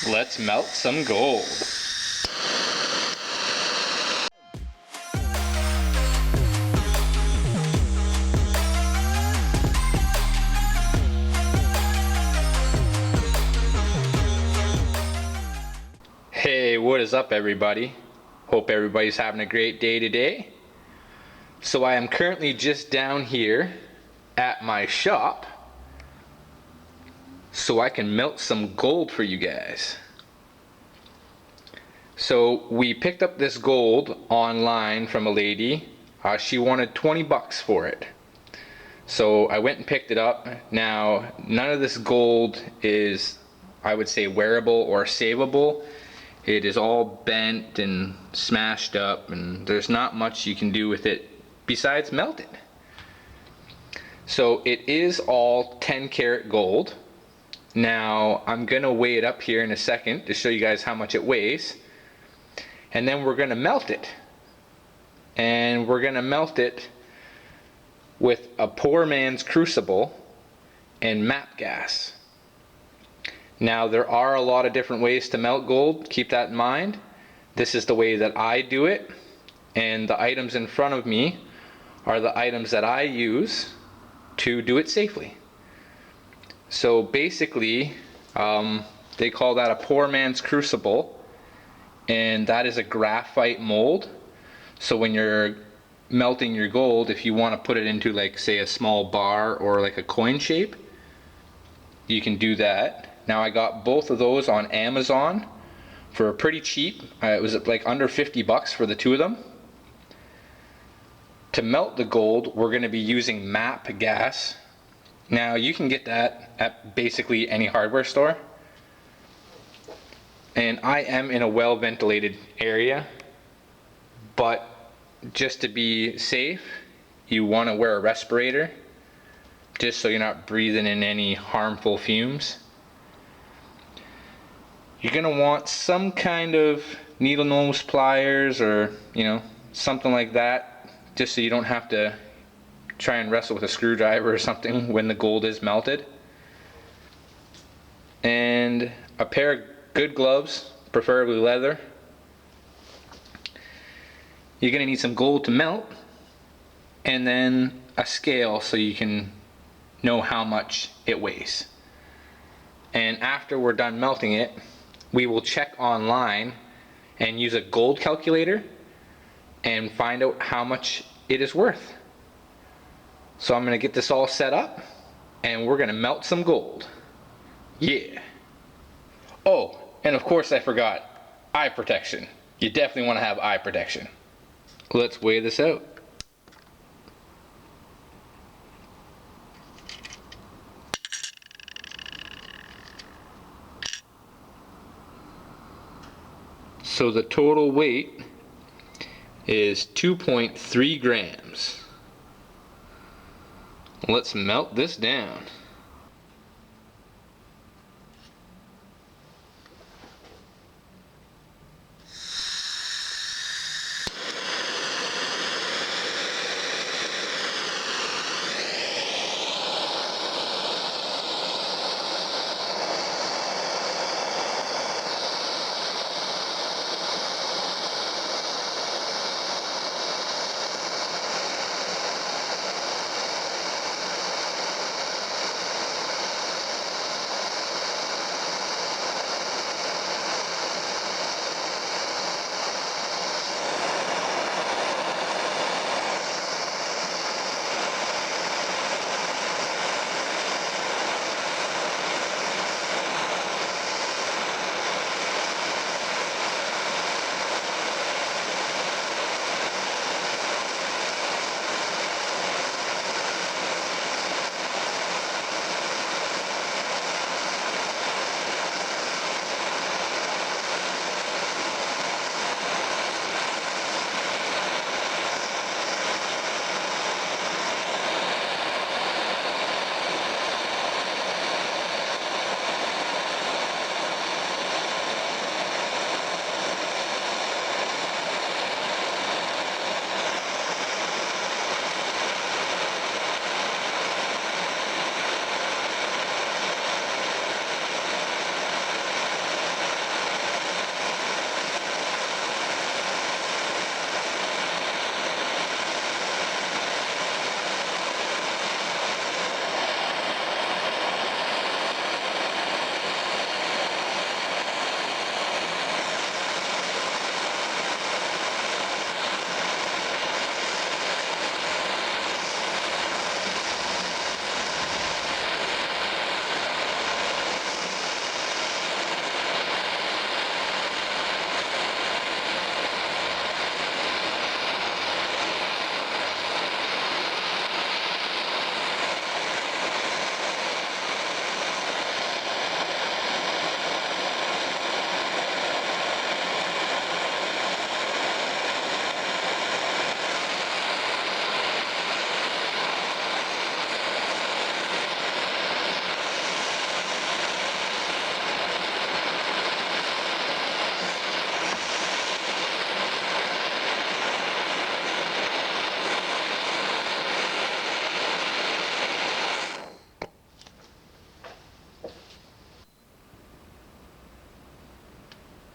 Let's melt some gold. Hey, what is up everybody? Hope everybody's having a great day today. So I am currently just down here at my shop so I can melt some gold for you guys. So we picked up this gold online from a lady. She wanted 20 bucks for it. So I went and picked it up. Now, none of this gold is, I would say, wearable or savable. It is all bent and smashed up, and there's not much you can do with it besides melt it. So it is all 10 karat gold. Now I'm gonna weigh it up here in a second to show you guys how much it weighs, and then we're gonna melt it. And we're gonna melt it with a poor man's crucible and MAP gas. Now there are a lot of different ways to melt gold, keep that in mind. This is the way that I do it, and the items in front of me are the items that I use to do it safely. So basically, they call that a poor man's crucible, and that is a graphite mold. So when you're melting your gold, if you want to put it into, like, say a small bar or like a coin shape, you can do that. Now I got both of those on Amazon for pretty cheap. It was like under 50 bucks for the two of them. To melt the gold, we're going to be using MAP gas. Now you can get that at basically any hardware store. And I am in a well ventilated area, but just to be safe, you want to wear a respirator just so you're not breathing in any harmful fumes. You're going to want some kind of needle nose pliers, or something like that, just so you don't have to try and wrestle with a screwdriver or something when the gold is melted. And a pair of good gloves, preferably leather. You're going to need some gold to melt, and then a scale so you can know how much it weighs. And after we're done melting it, we will check online and use a gold calculator and find out how much it is worth. So I'm going to get this all set up, and we're going to melt some gold. Yeah. Oh, and of course I forgot, eye protection. You definitely want to have eye protection. Let's weigh this out. So the total weight is 2.3 grams. Let's melt this down.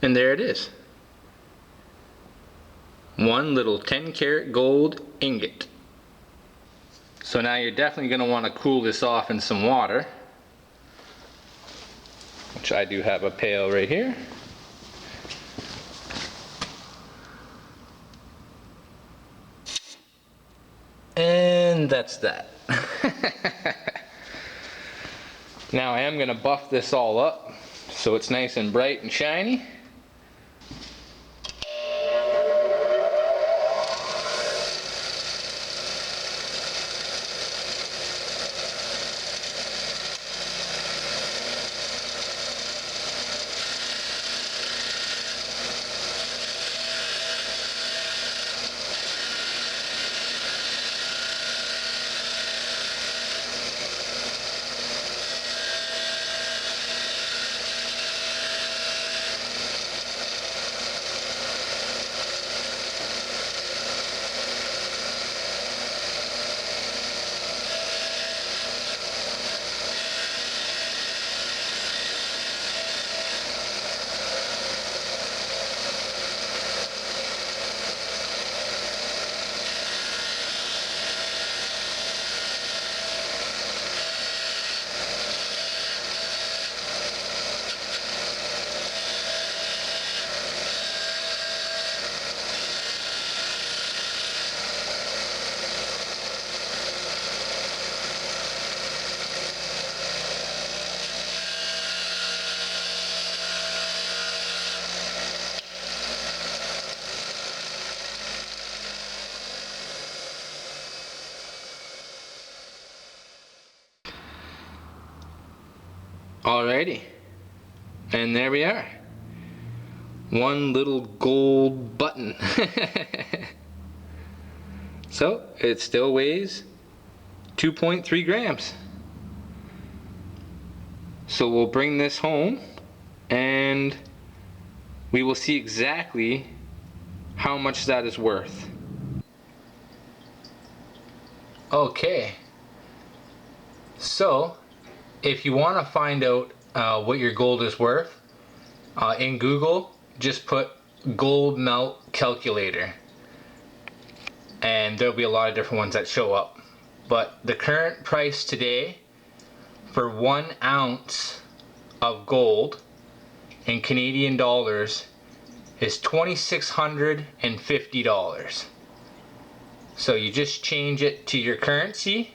And there it is. One little 10 karat gold ingot. So now you're definitely going to want to cool this off in some water, which I do have a pail right here. And that's that. Now I am going to buff this all up so it's nice and bright and shiny. Alrighty, and there we are. One little gold button. So it still weighs 2.3 grams. So we'll bring this home and we will see exactly how much that is worth. Okay, so if you want to find out what your gold is worth, in Google, just put gold melt calculator. And there'll be a lot of different ones that show up. But the current price today for 1 ounce of gold in Canadian dollars is $2,650. So you just change it to your currency.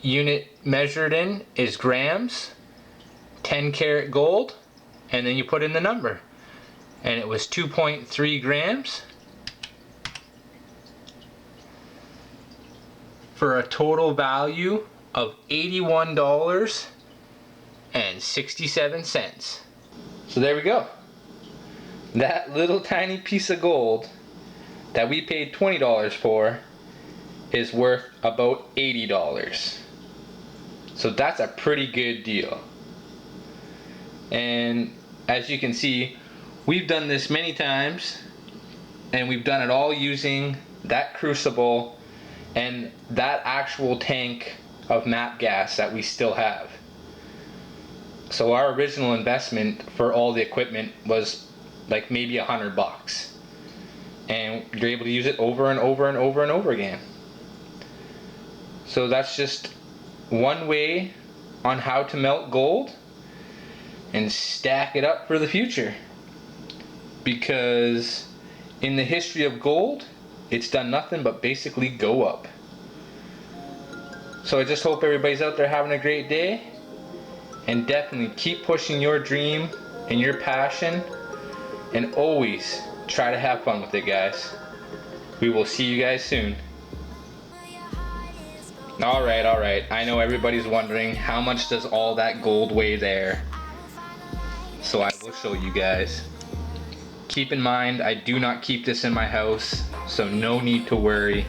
Unit measured in is grams, 10 karat gold, and then you put in the number. And it was 2.3 grams for a total value of $81.67. So there we go. That little tiny piece of gold that we paid $20 for is worth about $80. So that's a pretty good deal. And as you can see, we've done this many times, and we've done it all using that crucible and that actual tank of MAP gas that we still have. So our original investment for all the equipment was like maybe $100, and you're able to use it over and over and over and over again. So that's just one way on how to melt gold and stack it up for the future. Because in the history of gold, it's done nothing but basically go up. So I just hope everybody's out there having a great day, and definitely keep pushing your dream and your passion, and always try to have fun with it, guys. We will see you guys soon. Alright, I know everybody's wondering how much does all that gold weigh there. So I will show you guys. Keep in mind, I do not keep this in my house, so no need to worry.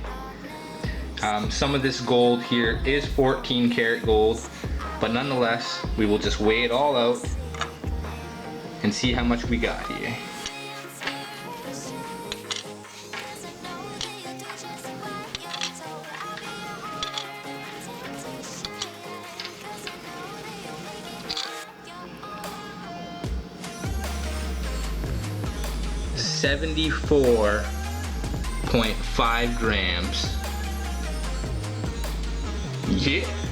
Some of this gold here is 14 karat gold, but nonetheless, we will just weigh it all out and see how much we got here. 74.5 grams. Yeah.